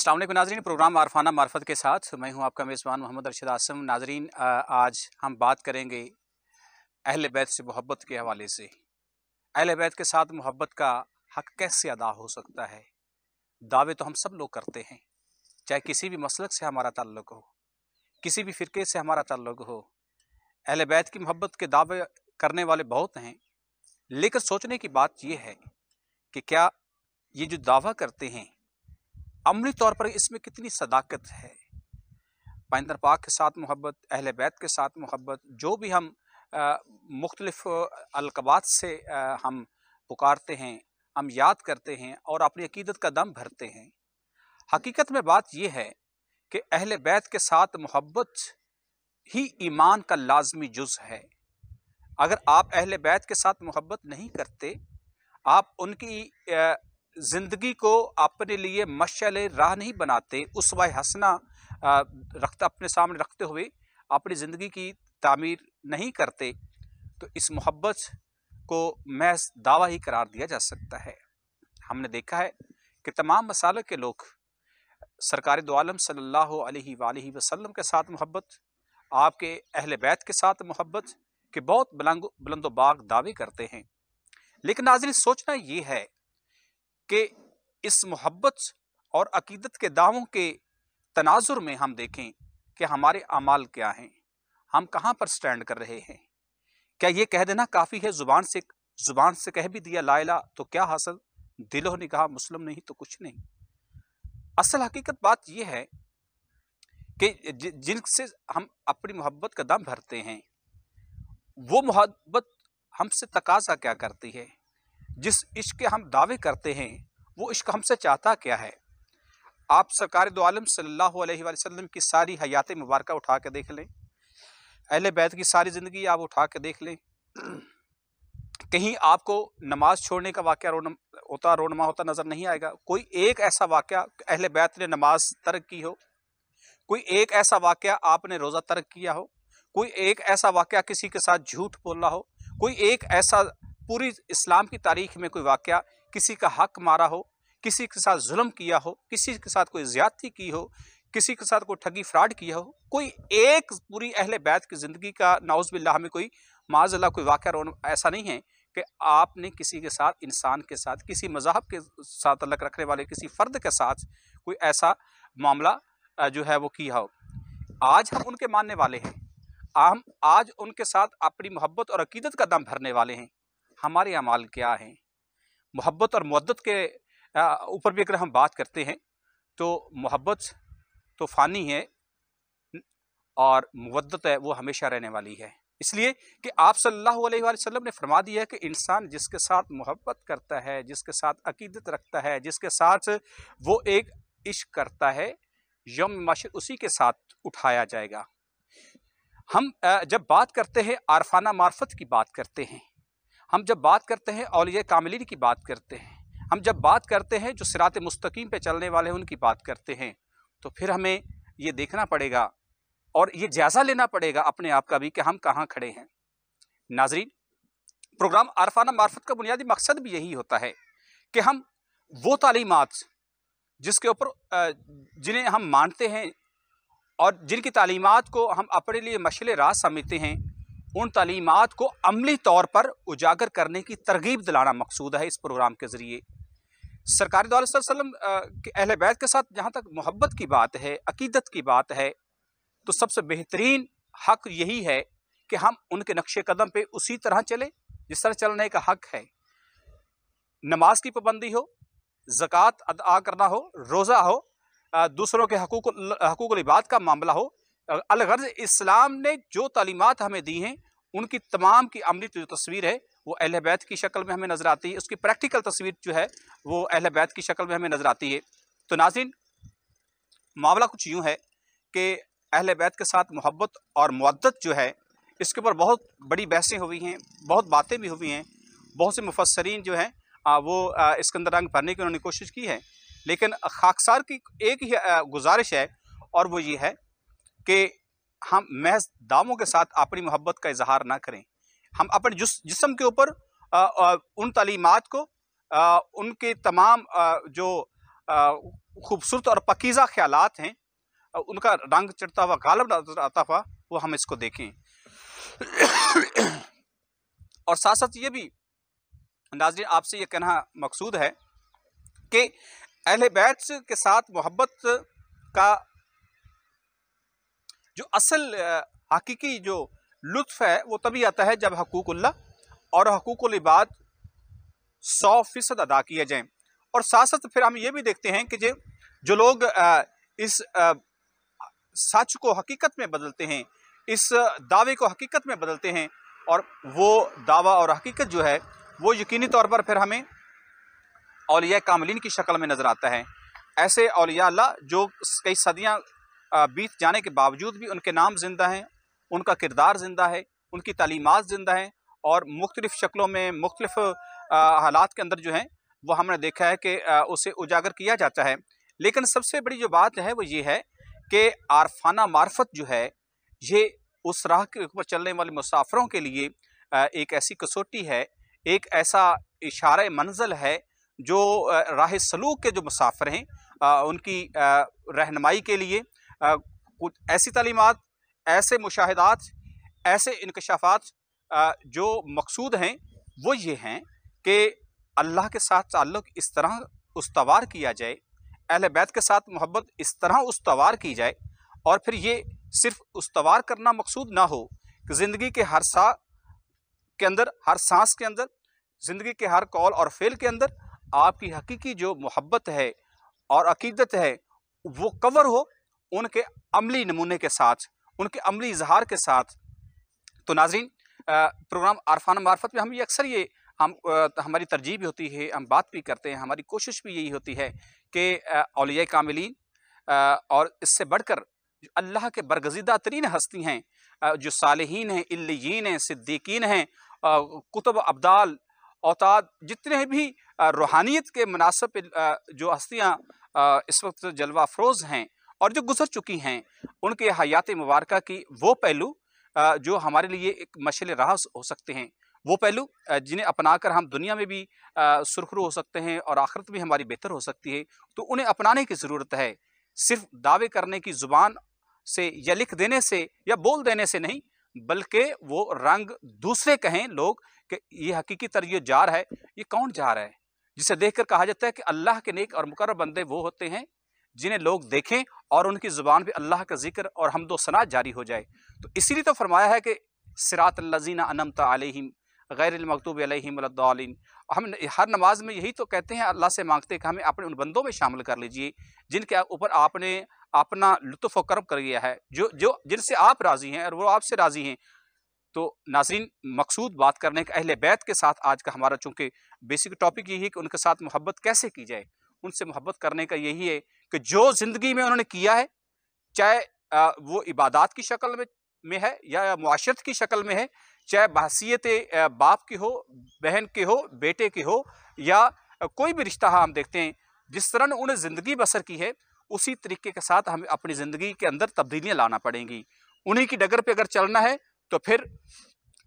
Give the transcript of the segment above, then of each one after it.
अस्सलाम वालेकुम नाज़रीन, प्रोग्राम आरफाना मार्फत के साथ मैं हूं आपका मेज़बान मोहम्मद अरशद आसम। नाज़रीन, आज हम बात करेंगे अहले बैत से मोहब्बत के हवाले से। अहले बैत के साथ मोहब्बत का हक़ कैसे अदा हो सकता है। दावे तो हम सब लोग करते हैं, चाहे किसी भी मसलक से हमारा ताल्लुक़ हो, किसी भी फ़िरके से हमारा ताल्लुक़ हो। अहले बैत की मोहब्बत के दावे करने वाले बहुत हैं, लेकिन सोचने की बात यह है कि क्या ये जो दावा करते हैं अमली तौर पर इसमें कितनी सदाकत है। पैगंबर पाक के साथ मोहब्बत, अहले बैत के साथ मोहब्बत, जो भी हम मुख्तलिफ अलक़ाबात से हम पुकारते हैं, हम याद करते हैं और अपनी अकीदत का दम भरते हैं। हकीकत में बात यह है कि अहले बैत के साथ मोहब्बत ही ईमान का लाज़मी जुज़ है। अगर आप अहले बैत के साथ मोहब्बत नहीं करते, आप उनकी ज़िंदगी को अपने लिए मशाल-ए राह नहीं बनाते, उसवा-ए हसना अपने सामने रखते हुए अपनी ज़िंदगी की तामीर नहीं करते, तो इस मोहब्बत को महज़ दावा ही करार दिया जा सकता है। हमने देखा है कि तमाम मसालिक के लोग सरकार दो आलम सल्लल्लाहु अलैहि वसल्लम के साथ मोहब्बत, आपके अहले बैत के साथ मोहब्बत के बहुत बुलंदोबाग दावे करते हैं। लेकिन नाज़रीन, सोचना ये है कि इस मोहब्बत और अकीदत के दावों के तनाजुर में हम देखें कि हमारे अमाल क्या हैं, हम कहाँ पर स्टैंड कर रहे हैं। क्या ये कह देना काफ़ी है, ज़ुबान से कह भी दिया ला इलाहा तो क्या हासिल, दिलो ने कहा मुस्लिम नहीं तो कुछ नहीं। असल हकीकत बात यह है कि जिनसे हम अपनी मोहब्बत का दम भरते हैं, वो मोहब्बत हमसे तकाजा क्या करती है। जिस इश्क के हम दावे करते हैं, वो इश्क हमसे चाहता क्या है। आप सरकार दो आलम सल्लल्लाहु अलैहि वसल्लम की सारी हयात मुबारका उठा के देख लें, अहले बैत की सारी ज़िंदगी आप उठा के देख लें, कहीं आपको नमाज छोड़ने का वाक़या रोनमा होता नज़र नहीं आएगा। कोई एक ऐसा वाक़या अहले बैत ने नमाज तर्क की हो, कोई एक ऐसा वाक़या आपने रोज़ा तर्क किया हो, कोई एक ऐसा वाक़या किसी के साथ झूठ बोला हो, कोई एक ऐसा पूरी इस्लाम की तारीख़ में कोई वाक़या किसी का हक़ मारा हो, किसी के साथ जुल्म किया हो, किसी के साथ कोई ज़्यादती की हो, किसी के साथ कोई ठगी फ्रॉड किया हो, कोई एक पूरी अहले बैत की ज़िंदगी का नाउज़ बिल्लाह में कोई माज़अल्लाह कोई वाक़या ऐसा नहीं है कि आपने किसी के साथ, इंसान के साथ, किसी मज़हब के साथ तल्लुक़ रखने वाले किसी फ़र्द के साथ कोई ऐसा मामला जो है वो किया हो। आज हम उनके मानने वाले हैं, हम आज उनके साथ अपनी मोहब्बत और अकीदत का दम भरने वाले हैं। हमारे अमाल क्या हैं। मोहब्बत और मुवद्दत के ऊपर भी अगर हम बात करते हैं तो मोहब्बत तो फ़ानी है और मुवद्दत है वो हमेशा रहने वाली है। इसलिए कि आप सल्लल्लाहु अलैहि वसल्लम ने फरमा दिया है कि इंसान जिसके साथ मोहब्बत करता है, जिसके साथ अकीदत रखता है, जिसके साथ वो एक इश्क करता है, यौम मशर उसी के साथ उठाया जाएगा। हम जब बात करते हैं आरफाना मार्फत की बात करते हैं, हम जब बात करते हैं औलिया कामिलीन की बात करते हैं, हम जब बात करते हैं जो सिरात मुस्तकीम पे चलने वाले हैं उनकी बात करते हैं, तो फिर हमें ये देखना पड़ेगा और ये जायज़ा लेना पड़ेगा अपने आप का भी कि हम कहाँ खड़े हैं। नाज़रीन, प्रोग्राम आरफाना मार्फत का बुनियादी मकसद भी यही होता है कि हम वो तालीमात जिसके ऊपर जिन्हें हम मानते हैं और जिनकी तालीमात को हम अपने लिए मशाल-ए राह समझते हैं, उन तालीमात को अमली तौर पर उजागर करने की तरगीब दिलाना मकसूद है इस प्रोग्राम के ज़रिए। सरकार दो आलम सल्लल्लाहु अलैहि वसल्लम के अहले बैत के साथ जहाँ तक मोहब्बत की बात है, अकीदत की बात है, तो सबसे बेहतरीन हक़ यही है कि हम उनके नक्शे कदम पे उसी तरह चलें जिस तरह चलने का हक़ है। नमाज की पाबंदी हो, ज़कात अदा करना हो, रोज़ा हो, दूसरों के हकूक़ुल इबाद का मामला हो, अलगर्ज़ इस्लाम ने जो तालीमात हमें दी हैं उनकी तमाम की अमली जो तस्वीर है वो अहले बैत की शक्ल में हमें नज़र आती है। उसकी प्रैक्टिकल तस्वीर जो है वो अहले बैत की शक्ल में हमें नज़र आती है। तो नाज़रीन, मामला कुछ यूँ है कि अहले बैत के साथ मोहब्बत और मुवद्दत जो है इसके ऊपर बहुत बड़ी बहसें हुई हैं, बहुत बातें भी हुई हैं, बहुत से मुफस्सरीन जो हैं वो इसके अंदर रंग भरने की उन्होंने कोशिश की है। लेकिन खाकसार की एक ही गुजारिश है और वो ये है कि हम महज दावों के साथ अपनी मोहब्बत का इजहार ना करें। हम अपने जिस्म के ऊपर उन तालीमात को उनके तमाम जो खूबसूरत और पकीज़ा ख्यालात हैं, उनका रंग चढ़ता हुआ, गालिब नज़र आता हुआ, वो हम इसको देखें। और साथ साथ ये भी नाज़रीन आपसे ये कहना मकसूद है कि अहले बैत के साथ मोहब्बत का जो असल हकीकी जो लुत्फ़ है वो तभी आता है जब हकूक़ुल्लाह और हकूक़ुल इबाद 100% अदा किए जाएँ। और साथ साथ फिर हम ये भी देखते हैं कि जो लोग इस सच को हकीकत में बदलते हैं, इस दावे को हकीकत में बदलते हैं, और वो दावा और हकीकत जो है वो यकीनी तौर पर फिर हमें औलिया कामिलीन की शक्ल में नज़र आता है। ऐसे औलिया अल्लाह जो कई सदियाँ बीत जाने के बावजूद भी उनके नाम ज़िंदा हैं, उनका किरदार ज़िंदा है, उनकी तालीमात ज़िंदा हैं, और मुख्तलिफ़ शक्लों में मुख्तलिफ़ हालात के अंदर जो हैं वो हमने देखा है कि उसे उजागर किया जाता है। लेकिन सबसे बड़ी जो बात है वो ये है कि आरफाना मार्फत जो है ये उस राह के ऊपर चलने वाले मुसाफिरों के लिए एक ऐसी कसौटी है, एक ऐसा इशारा मंज़िल है जो राह सलूक के जो मुसाफिर हैं उनकी रहनुमाई के लिए कुछ ऐसी तालीमात, ऐसे मुशाहिदात, ऐसे इंकशाफात जो मकसूद हैं वो ये हैं कि अल्लाह के साथ ताल्लुक़ इस तरह उस्तवार किया जाए, अहले बैत के साथ मोहब्बत इस तरह उस्तवार की जाए, और फिर ये सिर्फ उस्तवार करना मकसूद ना हो कि ज़िंदगी के हर सा के अंदर, हर सांस के अंदर, ज़िंदगी के हर कौल और फ़ेल के अंदर आपकी हकीकी जो मोहब्बत है और अकीदत है वो कवर हो उनके अमली नमूने के साथ, उनके अमली इजहार के साथ। तो नाज़रीन प्रोग्राम आरफाना मार्फत में हम ये अक्सर ये हमारी तरजीह भी होती है, हम बात भी करते हैं, हमारी कोशिश भी यही होती है कि औलिया कामिलीन और इससे बढ़कर जो अल्लाह के बरगज़ीदा तरीन हस्ती हैं, जो सालिहीन हैं, इल्लियीन हैं, सिद्दीकीन हैं, कुतुब अब्दाल औताद, जितने भी रूहानियत के मुनासिब जो हस्तियाँ इस वक्त जलवा अफरोज़ हैं और जो गुजर चुकी हैं, उनके हयात मुबारका की वो पहलू जो हमारे लिए एक मशाल राह हो सकते हैं, वो पहलू जिन्हें अपनाकर हम दुनिया में भी सुरखरू हो सकते हैं और आखिरत भी हमारी बेहतर हो सकती है, तो उन्हें अपनाने की ज़रूरत है। सिर्फ दावे करने की ज़ुबान से या लिख देने से या बोल देने से नहीं, बल्कि वो रंग दूसरे कहें लोग कि ये हकीकी तरह जार है, ये कौन जार है, जिसे देखकर कहा जाता है कि अल्लाह के नेक और मुकर्रब बंदे वो होते हैं जिन्हें लोग देखें और उनकी ज़ुबान पे अल्लाह का जिक्र और हम्दो सना जारी हो जाए। तो इसीलिए तो फरमाया है कि सिरातल लज़ीना अनअमता अलैहिम गैरिल मग़दूबि अलैहिम वलद्दालिन। हम हर नमाज में यही तो कहते हैं, अल्लाह से मांगते हैं कि हमें अपने उन बंदों में शामिल कर लीजिए जिनके ऊपर आपने अपना लुत्फ़ व करम कर दिया है, जो जिनसे आप राज़ी हैं और वो आपसे राज़ी हैं। तो नाज़रीन मकसूद बात करने का अहले बैत के साथ आज का हमारा चूँकि बेसिक टॉपिक यही है कि उनके साथ मोहब्बत कैसे की जाए। उनसे मोहब्बत करने का यही है कि जो ज़िंदगी में उन्होंने किया है, चाहे वो इबादात की शक्ल में है या मुआशरत की शक्ल में है, चाहे बहसीयत बाप की हो, बहन की हो, बेटे की हो, या कोई भी रिश्ता हम देखते हैं, जिस तरह उन्हें ज़िंदगी बसर की है उसी तरीके के साथ हमें अपनी ज़िंदगी के अंदर तब्दीलियाँ लाना पड़ेंगी। उन्हीं की डगर पे अगर चलना है तो फिर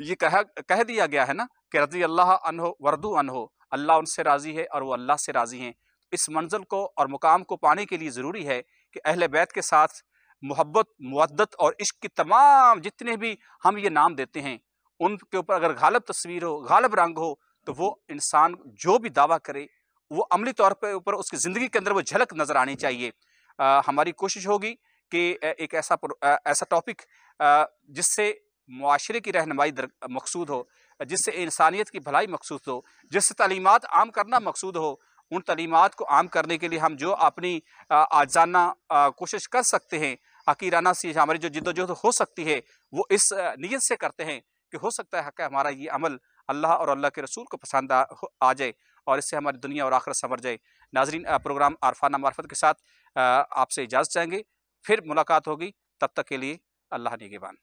ये कह दिया गया है ना कि रज़ी अल्लाह अन्हो वरदू अन्हो, अल्लाह उनसे राज़ी है और वो अल्लाह से राज़ी हैं। इस मंज़िल को और मुकाम को पाने के लिए ज़रूरी है कि अहले बैत के साथ मोहब्बत, मुवद्दत और इश्क की तमाम जितने भी हम ये नाम देते हैं, उनके ऊपर अगर गालिब तस्वीर हो, गालिब रंग हो, तो वो इंसान जो भी दावा करे वो अमली तौर पर ऊपर उसकी ज़िंदगी के अंदर वो झलक नज़र आनी चाहिए। हमारी कोशिश होगी कि एक ऐसा टॉपिक जिससे मुआशरे की रहनुमाई मकसूद हो, जिससे इंसानियत की भलाई मकसूद हो, जिससे तालीमात आम करना मकसूद हो, उन तालीमात को आम करने के लिए हम जो अपनी आजाना कोशिश कर सकते हैं, हकीराना सी हमारी जो जिद्दोजहद हो सकती है, वो इस नीयत से करते हैं कि हो सकता है कि हमारा ये अमल अल्लाह और अल्लाह के रसूल को पसंद आ जाए और इससे हमारी दुनिया और आखिरत संवर जाए। नाज़रीन प्रोग्राम आरफाना मार्फत के साथ आपसे इजाज़त चाहेंगे, फिर मुलाकात होगी, तब तक के लिए अल्लाह निगहबान।